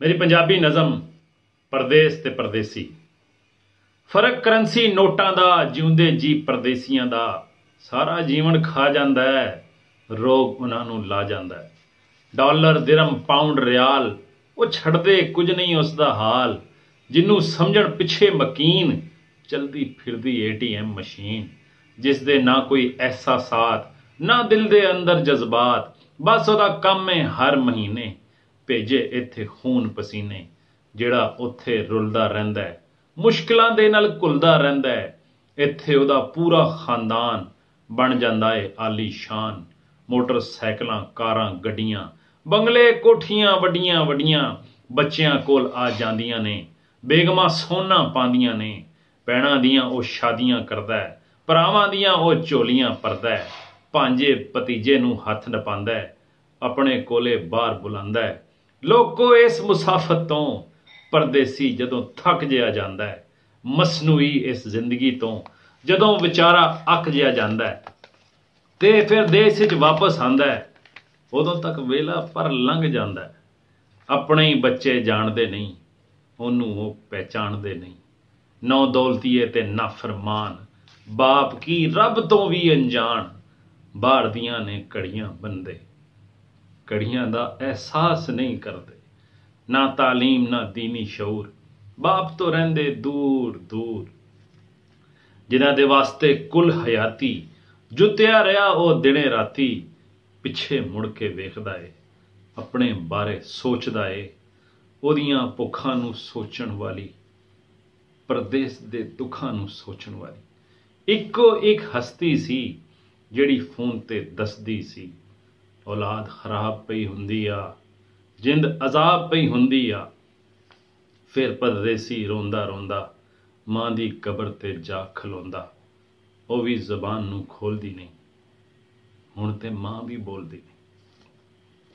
मेरी पंजाबी नज़म परदेस ते परदेसी। फर्क करंसी नोटां दा, जिउंदे जी परदेसियां दा। सारा जीवन खा जांदा है, रोग उन्हां नूं ला जांदा है। डॉलर दिरम पाउंड रियाल, वो छड़दे कुछ नहीं उसदा हाल। जिन्नू समझण पिछे मकीन, चलदी फिरदी ATM मशीन। जिस दे ना कोई एहसासात, ना दिल दे अंदर जज्बात। बस ओदा कम है हर महीने भेजे इत्थे खून पसीने। ਜਿਹੜਾ ਉੱਥੇ ਰੁਲਦਾ ਰਹਿੰਦਾ ਹੈ, ਮੁਸ਼ਕਿਲਾਂ ਦੇ ਨਾਲ ਘੁਲਦਾ ਰਹਿੰਦਾ ਹੈ। ਇੱਥੇ ਉਹਦਾ ਪੂਰਾ ਖਾਨਦਾਨ ਬਣ ਜਾਂਦਾ ਏ ਆਲੀਸ਼ਾਨ। ਮੋਟਰਸਾਈਕਲਾਂ, ਕਾਰਾਂ, ਗੱਡੀਆਂ, ਬੰਗਲੇ, ਕੋਠੀਆਂ ਵੱਡੀਆਂ ਵੱਡੀਆਂ ਬੱਚਿਆਂ ਕੋਲ ਆ ਜਾਂਦੀਆਂ ਨੇ। ਬੇਗਮਾਂ ਸੋਨਾ ਪਾਉਂਦੀਆਂ ਨੇ। ਭੈਣਾਂ ਦੀਆਂ ਉਹ ਸ਼ਾਦੀਆਂ ਕਰਦਾ ਹੈ, ਭਰਾਵਾਂ ਦੀਆਂ ਉਹ ਝੋਲੀਆਂ ਭਰਦਾ ਹੈ। ਭਾਂਜੇ ਭਤੀਜੇ ਨੂੰ ਹੱਥ ਨਪਾਉਂਦਾ ਹੈ, ਆਪਣੇ ਕੋਲੇ ਬਾਹਰ ਬੁਲਾਉਂਦਾ ਹੈ। ਲੋਕੋ ਇਸ ਮੁਸਾਫਤ ਤੋਂ परदेसी जदों थक जिहा जांदा है, मसनूई इस जिंदगी तो जदों विचारा अक जिहा जांदा है ते फिर देश विच वापस आंदा है, उदों तक वेला पर लंघ जांदा है। अपने ही बच्चे जाणदे नहीं, ओनू वो पहचानदे नहीं। नौ दौलतीए ते नाफरमान, बाप की रब तो भी अनजान। बाहर दियां ने कड़ियां बंदे, कड़ियां दा एहसास नहीं करदे। ना तालीम ना दीनी शऊर, बाप तो रहिंदे दूर दूर। जिन्हां दे वास्ते कुल हयाती जुत्या रहा वो दिने राती। पिछे मुड़ के वेखदा है, अपने बारे सोचदा है। ओदियां भुखां नूं सोचण वाली, परदेस दे दुखां नूं सोचण वाली इक्को एक हस्ती सी, जिहड़ी फोन ते दसदी सी। औलाद खराब पई हुंदी आ, जिंद अजाब पई हुंदी आ। फिर परदेसी रोंदा रोंदा मां दी कबर ते जा खलोंदा। वो भी जबान नूं खोलदी नहीं, हुण ते मां भी बोलदी नहीं।